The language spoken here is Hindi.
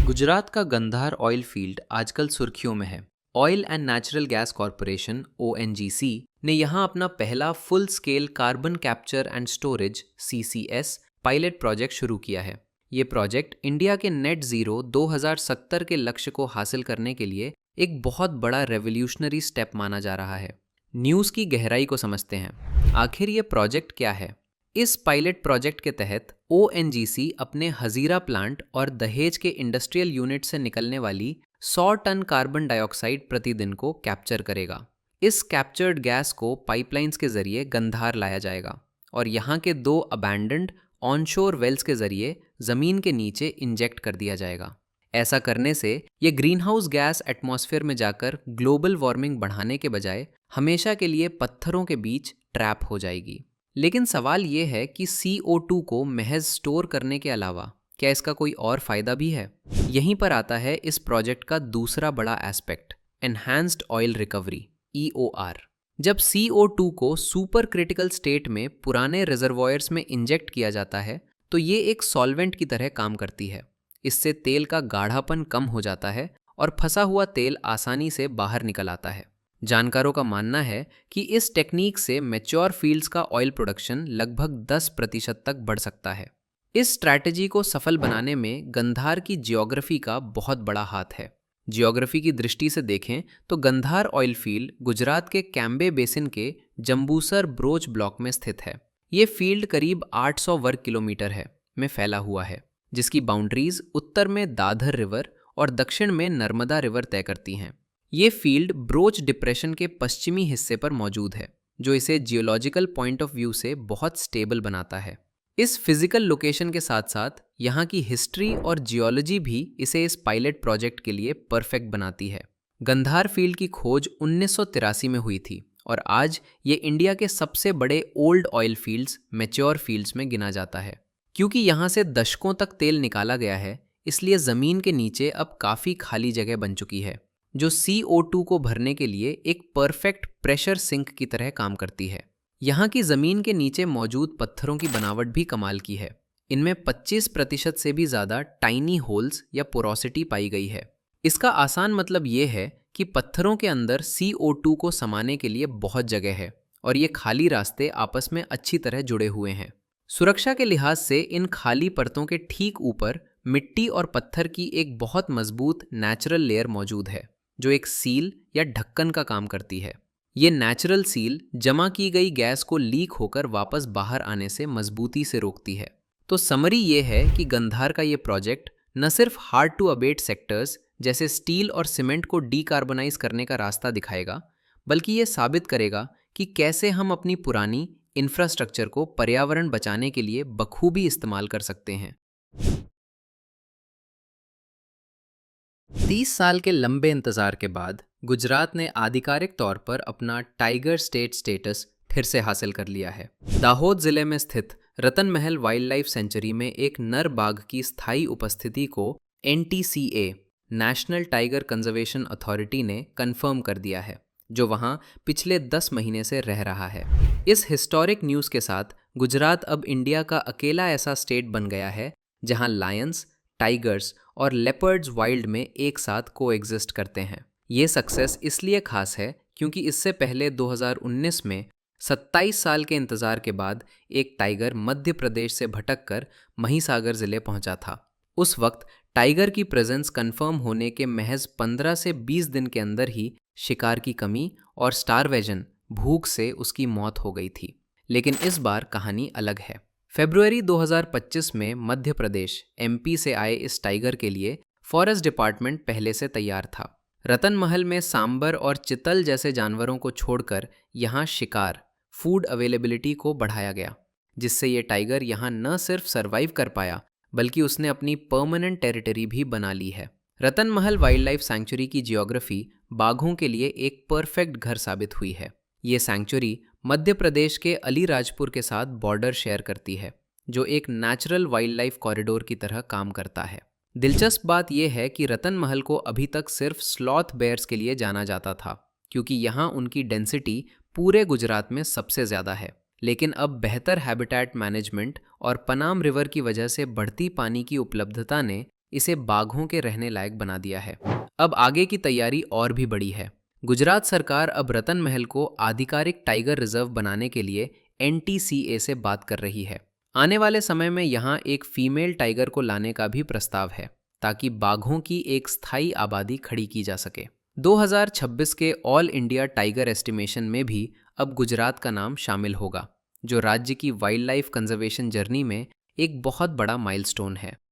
गुजरात का गंधार ऑयल फील्ड आजकल सुर्खियों में है। Oil and natural gas corporation (ONGC) ने यहाँ अपना पहला full scale carbon capture and storage (CCS) pilot project शुरू किया है। ये प्रोजेक्ट इंडिया के नेट ज़ीरो 2070 के लक्ष्य को हासिल करने के लिए एक बहुत बड़ा रेवोल्यूशनरी स्टेप माना जा रहा है। न्यूज़ की गहराई को समझते हैं। आखिर ये प्रोजेक्ट क्या है? इस पायलट प्रोजेक्ट के तहत ONGC अपने हजीरा प्लांट और दहेज के इंडस्ट्रियल यूनिट से निकलने वाली 100 टन कार्बन डाइऑक्साइड प्रतिदिन को कैप्चर करेगा। इस कैप्चर्ड गैस को पाइपलाइंस के जरिए गंधार लाया जाएगा और यहाँ के 2 अबैंडन्ड ऑनशोर वेल्स के जरिए ज़मीन के नीचे इंजेक्ट कर दिया जाएगा। ऐसा करने से ये ग्रीनहाउस गैस एटमॉस्फेयर में जाकर ग्लोबल वार्मिंग बढ़ाने के बजाय हमेशा के लिए पत्थरों के बीच ट्रैप हो जाएगी। लेकिन सवाल ये है कि CO2 को महज स्टोर करने के अलावा क्या इसका कोई और फ़ायदा भी है? यहीं पर आता है इस प्रोजेक्ट का दूसरा बड़ा aspect, enhanced oil recovery (EOR). जब CO2 को सुपर क्रिटिकल स्टेट में पुराने रिजर्वॉयर्स में इंजेक्ट किया जाता है तो ये एक सॉल्वेंट की तरह काम करती है। इससे तेल का गाढ़ापन कम हो जाता है और फंसा हुआ तेल आसानी से बाहर निकल आता है। जानकारों का मानना है कि इस टेक्निक से मैच्योर फील्ड्स का ऑयल प्रोडक्शन लगभग 10% तक बढ़ सकता है। इस स्ट्रैटेजी को सफल बनाने में गंधार की जियोग्राफी का बहुत बड़ा हाथ है। जियोग्राफी की दृष्टि से देखें तो गंधार ऑयल फील्ड गुजरात के कैम्बे बेसिन के जंबूसर ब्रोच ब्लॉक में स्थित है। ये फील्ड करीब 800 वर्ग किलोमीटर में फैला हुआ है, जिसकी बाउंड्रीज उत्तर में दादर रिवर और दक्षिण में नर्मदा रिवर तय करती हैं। ये फील्ड ब्रोच डिप्रेशन के पश्चिमी हिस्से पर मौजूद है, जो इसे जियोलॉजिकल पॉइंट ऑफ व्यू से बहुत स्टेबल बनाता है। इस फिजिकल लोकेशन के साथ साथ यहाँ की हिस्ट्री और जियोलॉजी भी इसे इस पायलट प्रोजेक्ट के लिए परफेक्ट बनाती है। गंधार फील्ड की खोज 1983 में हुई थी और आज ये इंडिया के सबसे बड़े old oil fields, mature fields में गिना जाता है। क्योंकि यहाँ से दशकों तक तेल निकाला गया है, इसलिए ज़मीन के नीचे अब काफ़ी खाली जगह बन चुकी है, जो CO2 को भरने के लिए एक परफेक्ट प्रेशर सिंक की तरह काम करती है। यहाँ की ज़मीन के नीचे मौजूद पत्थरों की बनावट भी कमाल की है। इनमें 25% से भी ज़्यादा टाइनी होल्स या पोरोसिटी पाई गई है। इसका आसान मतलब ये है कि पत्थरों के अंदर CO2 को समाने के लिए बहुत जगह है और ये खाली रास्ते आपस में अच्छी तरह जुड़े हुए हैं। सुरक्षा के लिहाज से इन खाली परतों के ठीक ऊपर मिट्टी और पत्थर की एक बहुत मजबूत नेचुरल लेयर मौजूद है, जो एक सील या ढक्कन का काम करती है। ये नेचुरल सील जमा की गई गैस को लीक होकर वापस बाहर आने से मजबूती से रोकती है। तो समरी ये है कि गंधार का ये प्रोजेक्ट न सिर्फ हार्ड टू अबेट सेक्टर्स जैसे स्टील और सीमेंट को डीकार्बनाइज करने का रास्ता दिखाएगा, बल्कि ये साबित करेगा कि कैसे हम अपनी पुरानी इंफ्रास्ट्रक्चर को पर्यावरण बचाने के लिए बखूबी इस्तेमाल कर सकते हैं। 30 साल के लंबे इंतजार के बाद गुजरात ने आधिकारिक तौर पर अपना टाइगर स्टेट स्टेटस फिर से हासिल कर लिया है। दाहोद जिले में स्थित रतन महल वाइल्ड लाइफ सेंचुरी में एक नर बाघ की स्थायी उपस्थिति को NTCA national tiger conservation authority ने कंफर्म कर दिया है, जो वहां पिछले 10 महीने से रह रहा है। इस हिस्टोरिक न्यूज़ के साथ गुजरात अब इंडिया का अकेला ऐसा स्टेट बन गया है जहां लायंस, टाइगर्स और लेपर्ड्स वाइल्ड में एक साथ कोएग्जिस्ट करते हैं। ये सक्सेस इसलिए खास है क्योंकि इससे पहले 2019 में 27 साल के इंतज़ार के बाद एक टाइगर मध्य प्रदेश से भटककर महिसागर ज़िले पहुंचा था। उस वक्त टाइगर की प्रेजेंस कंफर्म होने के महज 15 से 20 दिन के अंदर ही शिकार की कमी और स्टारवेजन, भूख से उसकी मौत हो गई थी। लेकिन इस बार कहानी अलग है। फरवरी 2025 में मध्य प्रदेश MP से आए इस टाइगर के लिए फॉरेस्ट डिपार्टमेंट पहले से तैयार था। रतन महल में सांबर और चितल जैसे जानवरों को छोड़कर यहाँ शिकार, फूड अवेलेबिलिटी को बढ़ाया गया, जिससे ये टाइगर यहाँ न सिर्फ सरवाइव कर पाया बल्कि उसने अपनी परमानेंट टेरिटरी भी बना ली है। रतन महल वाइल्ड लाइफ सैंक्चुरी की जियोग्राफी बाघों के लिए एक परफेक्ट घर साबित हुई है। ये सैंक्चुरी मध्य प्रदेश के अलीराजपुर के साथ बॉर्डर शेयर करती है, जो एक नेचुरल वाइल्ड लाइफ कॉरिडोर की तरह काम करता है। दिलचस्प बात यह है कि रतन महल को अभी तक सिर्फ स्लॉथ बेयर्स के लिए जाना जाता था, क्योंकि यहाँ उनकी डेंसिटी पूरे गुजरात में सबसे ज़्यादा है। लेकिन अब बेहतर हैबिटेट मैनेजमेंट और पनाम रिवर की वजह से बढ़ती पानी की उपलब्धता ने इसे बाघों के रहने लायक बना दिया है। अब आगे की तैयारी और भी बड़ी है। गुजरात सरकार अब रतन महल को आधिकारिक टाइगर रिजर्व बनाने के लिए NTCA से बात कर रही है। आने वाले समय में यहाँ एक फीमेल टाइगर को लाने का भी प्रस्ताव है, ताकि बाघों की एक स्थायी आबादी खड़ी की जा सके। 2026 के ऑल इंडिया टाइगर एस्टिमेशन में भी अब गुजरात का नाम शामिल होगा, जो राज्य की वाइल्ड लाइफ कंजर्वेशन जर्नी में एक बहुत बड़ा माइलस्टोन है।